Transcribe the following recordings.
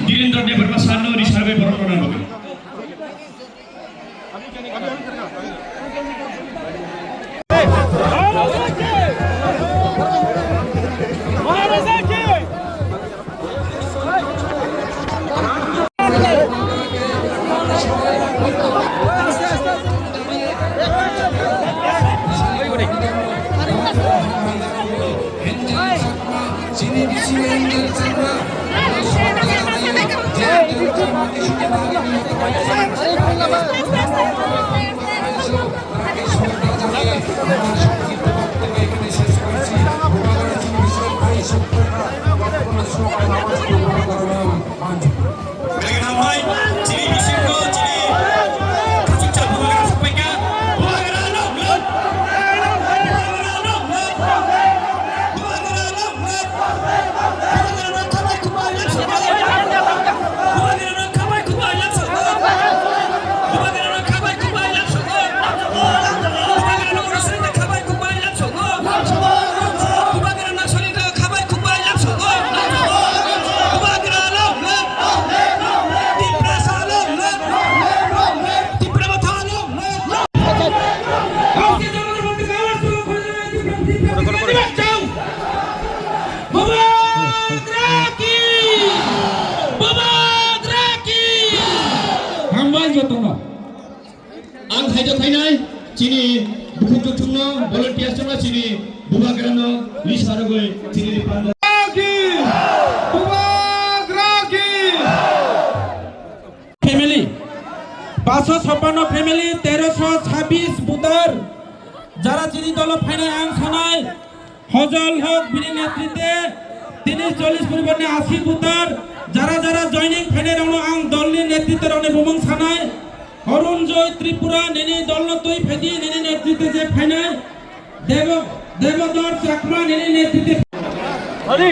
Dirindra berpasangan di sarbe berkoran mobil. Ang hajo khainai chini bukhuk chungno volunteers chungno chini bubagrano lisarogoi chini panda family 556 family 1326 বুতার যারা চিনি দল final আং সানাই হজল হক বিনি নেতৃত্বে 30-40 পরিবর্তে 80 বুতার যারা যারা জয়নিং ফাইনাল আং দলনি নেতৃত্বে রনে বুমং সানাই অরুণ জয় ত্রিপুরা নেনি দলনতই ফেদি নেনি নেতৃত্বে যে ফাইনাল দেবদর চাকমা নেনি নেতৃত্বে হরি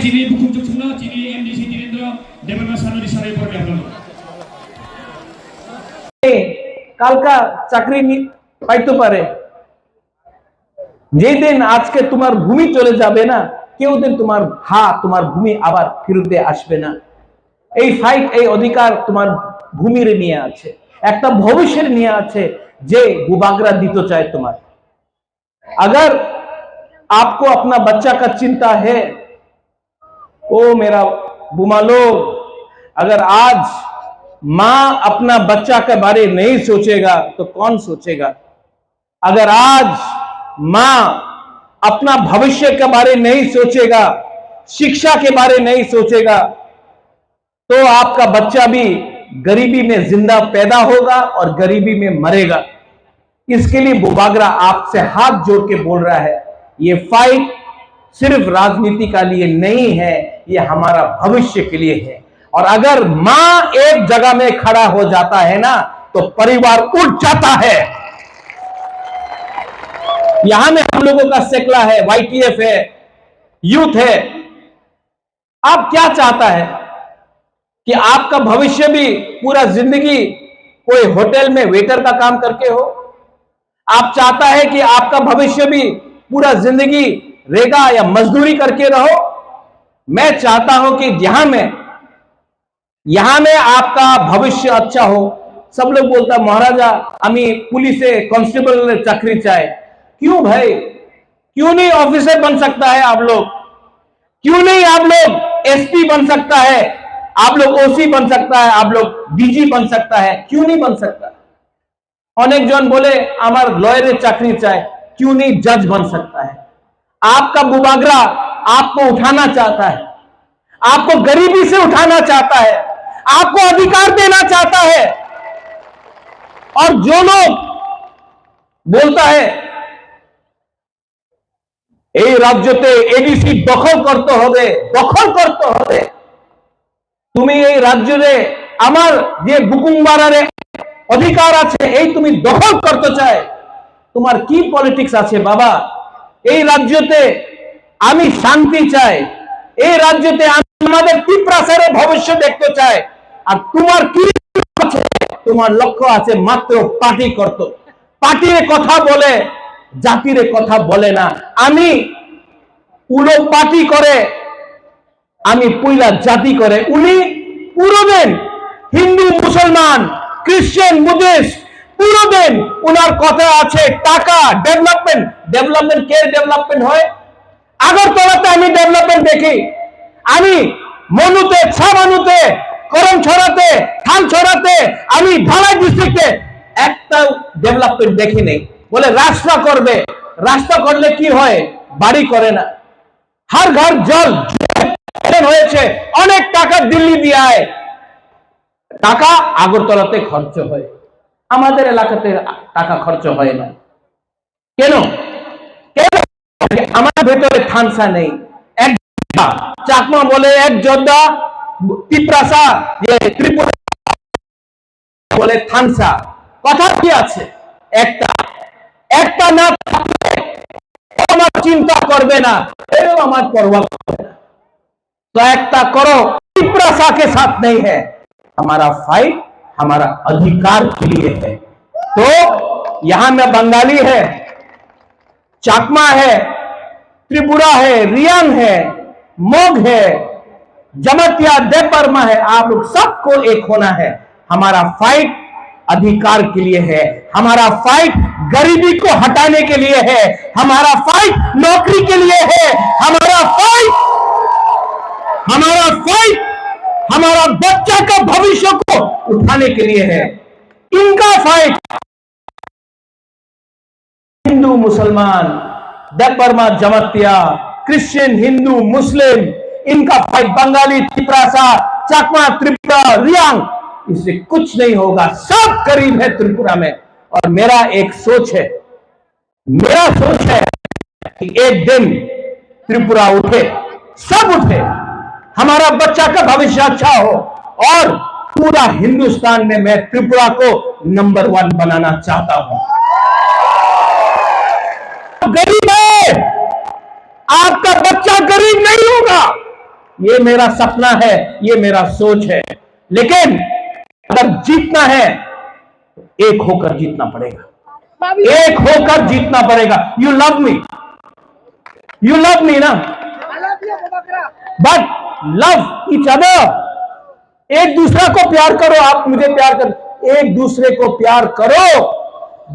চিনি বুকুম চুকনা চিনি এমডিসি দিরেন্দ্র দেবনা সানরি সারাই পড়ে আপনারা কালকা চাকরি পাইতে পারে যে দিন আজকে তোমার ভূমি চলে যাবে না কেউ দিন তোমার ভূমি আবার ফিরতে আসবে না এই ফাইট এই অধিকার তোমার ভূমির নিয়ে আছে একটা ভবিষ্যের নিয়ে আছে যে বুবাगरा দিতে চায় তোমার अगर आपको अपना बच्चा का चिंता है ओ मेरा बुमा लोग अगर आज मां अपना बच्चा के बारे नहीं सोचेगा तो कौन सोचेगा अगर आज मां अपना भविष्य के बारे नहीं सोचेगा शिक्षा के बारे नहीं सोचेगा तो आपका बच्चा भी गरीबी में जिंदा पैदा होगा और गरीबी में मरेगा इसके लिए बुबागरा आपसे हाथ जोड़ के बोल रहा है ये फाइट सिर्फ राजनीति का लिए नहीं है ये हमारा भविष्य के लिए है और अगर मां एक जगह में खड़ा हो जाता है ना तो परिवार उठ जाता है यहां में हम लोगों का सेकला है वाईटीएफ है यूथ है आप क्या चाहता है कि आपका भविष्य भी पूरा जिंदगी कोई होटल में वेटर का काम करके हो, आप चाहता है कि आपका भविष्य भी पूरा जिंदगी रेगा या मजदूरी करके रहो। मैं चाहता हूं कि यहां में आपका भविष्य अच्छा हो। सब लोग बोलता महाराजा আমি पुलिसे कांस्टेबल चाकरी चाहे। क्यों भाई, क्यों नहीं ऑफिसर बन सकता है आप लोग? क्यों नहीं आप लोग एसपी बन सकता है, आप लोग ओसी बन सकता है, आप लोग डीजी बन सकता है? क्यों नहीं बन सकता? अनेक जन बोले আমার লয়ারের চাকরি চায়। क्यों नहीं जज बन सकता है? आपका बुबागरा आपको उठाना चाहता है, आपको गरीबी से उठाना चाहता है, आपको अधिकार देना चाहता है। और जो लोग बोलता है এই রাজ্যতে এডিসি দখল করতে হবে, দখল করতে হবে, তুমি এই রাজ্যে আমার যে বুকুংবাড়ারে অধিকার আছে এই তুমি দখল করতে চায়, তোমার কি পলিটিক্স আছে বাবা? এই রাজ্যতে আমি শান্তি চাই, এই রাজ্যতে আমাদের ত্রিপ্রাসারে ভবিষ্য দেখতে চাই, আর তোমার কি আছে? তোমার লক্ষ্য আছে মাত্র পার্টি করতে। পার্টির কথা বলে, জাতির কথা বলে না। আমি পুরো পার্টি করে, আমি পুইলা জাতি করে। উনি পুরো দিন হিন্দু মুসলমান খ্রিস্টান বুদ্ধিস্ট পুরো দিন উনার কথা আছে টাকা ডেভেলপমেন্ট। ডেভেলপমেন্ট কে ডেভেলপমেন্ট হয়? আগরতলাতে আমি ডেভেলপমেন্ট দেখি, আমি মনুতে ছাবানুতে করমছড়াতে থানছড়াতে আমি ঢালাই ডিস্ট্রিক্টে একটা ডেভেলপমেন্ট দেখি নেই। বলে রাস্তা করবে, রাস্তা করলে কি হয়? বাড়ি করে না। हर घर जल হয়েছে, অনেক টাকা দিল্লি দিয়ে টাকা আগরতলাতে খরচ হয়, আমাদের এলাকাতে টাকা খরচ হয় না। কেন? কেন? আমার ভেতরে থানসা নেই। এক চাকমা বলে এক যোদ্ধা, তিপ্রাসা যে ত্রিপুরা বলে থানসা। কথা কি আছে? একটা একটা না আমার চিন্তা করবে না, এও আমার परवाह করবে না। तो एकता करो, त्रिप्रासा के साथ नहीं है। हमारा फाइट हमारा अधिकार के लिए है। तो यहां में बंगाली है, चाकमा है, त्रिपुरा है, रियांग है, मोग है, जमतिया देवबर्मा है। आप लोग सबको एक होना है। हमारा फाइट अधिकार के लिए है, हमारा फाइट गरीबी को हटाने के लिए है, हमारा फाइट नौकरी के लिए है, हमारा फाइट हमारा बच्चा का भविष्य को उठाने के लिए है। इनका फाइट हिंदू मुसलमान देवबर्मा जमतिया क्रिश्चियन हिंदू मुस्लिम, इनका फाइट बंगाली त्रिप्रासा चाकमा त्रिपुरा रियांग, इससे कुछ नहीं होगा। सब करीब है त्रिपुरा में। और मेरा एक सोच है, मेरा सोच है कि एक दिन त्रिपुरा उठे, सब उठे, हमारा बच्चा का भविष्य अच्छा हो, और पूरा हिंदुस्तान में मैं त्रिपुरा को नंबर 1 बनाना चाहता हूं। गरीब है, आपका बच्चा गरीब नहीं होगा, ये मेरा सपना है, ये मेरा सोच है। लेकिन अगर जीतना है एक होकर जीतना पड़ेगा, एक होकर जीतना पड़ेगा। यू लव मी ना, बट लव ईच अदर। एक दूसरे को प्यार करो, आप मुझे प्यार करो, एक दूसरे को प्यार करो।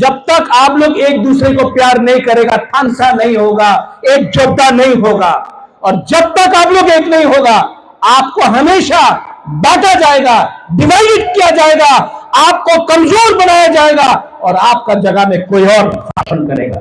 जब तक आप लोग एक दूसरे को प्यार नहीं करेगा, थानसा नहीं होगा, एक जोधा नहीं होगा। और जब तक आप लोग एक नहीं होगा, आपको हमेशा बांटा जाएगा, डिवाइड किया जाएगा, आपको कमजोर बनाया जाएगा, और आपका जगह में कोई और शासन करेगा।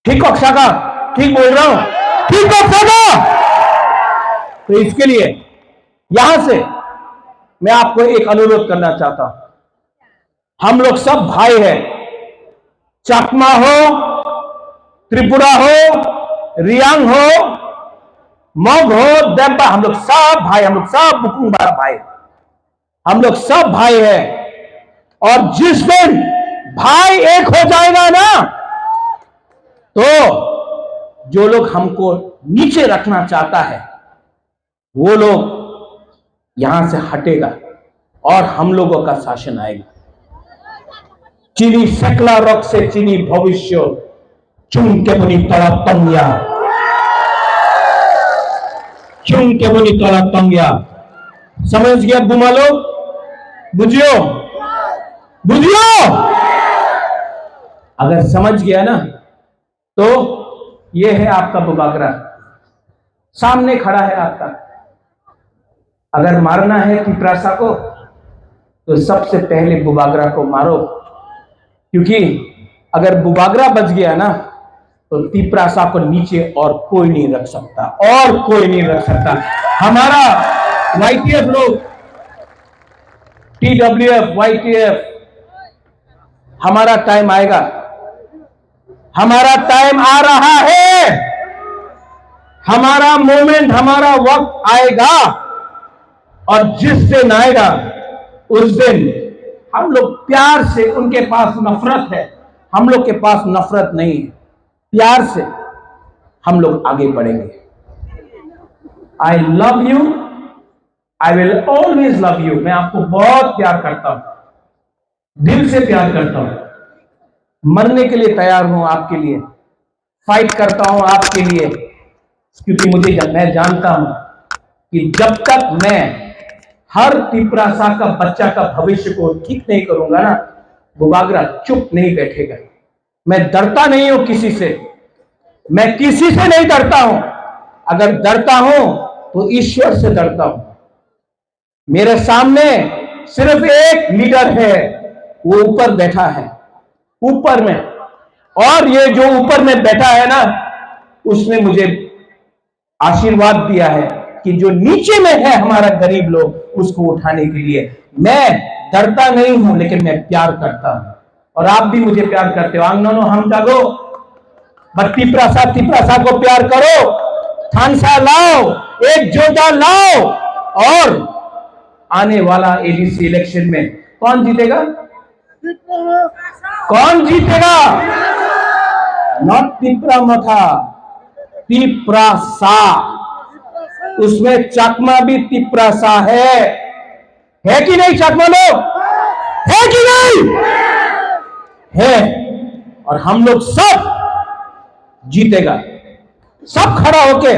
ठीक हो सागा? ठीक बोल रहा हूं? ठीक हो सागा? तो इसके लिए यहां से मैं आपको एक अनुरोध करना चाहता हूं। हम लोग सब भाई हैं, चाकमा हो, त्रिपुरा हो, रियांग हो, मोग हो, देवबा, हम लोग सब भाई, हम लोग सब बुकुंगबाड़ा भाई, हम लोग सब भाई हैं। और जिस दिन भाई एक हो जाएगा ना, तो जो लोग हमको नीचे रखना चाहता है वो लोग यहां से हटेगा, और हम लोगों का शासन आएगा। चीनी सकला रॉक से चीनी भविष्य चुन के बनी तला तंगिया, चुन के बनी तला तंगिया। समझ गया बुमा लोग? बुझियो बुझियो। अगर समझ गया ना तो ये है आपका बुबागरा, सामने खड़ा है आपका। अगर मारना है तिपरासा को तो सबसे पहले बुबागरा को मारो, क्योंकि अगर बुबागरा बच गया ना तो तिपरासा को नीचे और कोई नहीं रख सकता, और कोई नहीं रख सकता। हमारा YTF लोग, TWF, YTF, हमारा टाइम आएगा, हमारा टाइम आ रहा है, हमारा मोमेंट, हमारा वक्त आएगा। और जिस दिन आएगा उस दिन हम लोग प्यार से, उनके पास नफरत है, हम लोग के पास नफरत नहीं है, प्यार से हम लोग आगे बढ़ेंगे। I love you, I will always love you. मैं आपको बहुत प्यार करता हूं, दिल से प्यार करता हूं, मरने के लिए तैयार हूं आपके लिए, फाइट करता हूं आपके लिए, क्योंकि मैं जानता हूं कि जब तक मैं हर तिपरासा का बच्चा का भविष्य को ठीक नहीं करूंगा ना, बुबागरा चुप नहीं बैठेगा। मैं डरता नहीं हूं किसी से, मैं किसी से नहीं डरता हूं। अगर डरता हूं तो ईश्वर से डरता हूं। मेरे सामने सिर्फ एक लीडर है, वो ऊपर बैठा है, ऊपर में, और ये जो ऊपर में बैठा है ना, उसने मुझे आशीर्वाद दिया है कि जो नीचे में है हमारा गरीब लोग, उसको उठाने के लिए। मैं डरता नहीं हूं, लेकिन मैं प्यार करता हूं, और आप भी मुझे प्यार करते हो। आंगनो हम जागो, बत्ती तिपरासा को प्यार करो, थानसा लाओ, एक जोधा लाओ, और आने वाला ADC इलेक्शन में कौन जीतेगा? कौन जीतेगा? नॉट तिपरा मथा, तिपरासा। उसमें चकमा भी तिपरासा है कि नहीं? चकमा लोग है कि नहीं? है। और हम लोग सब जीतेगा, सब खड़ा होके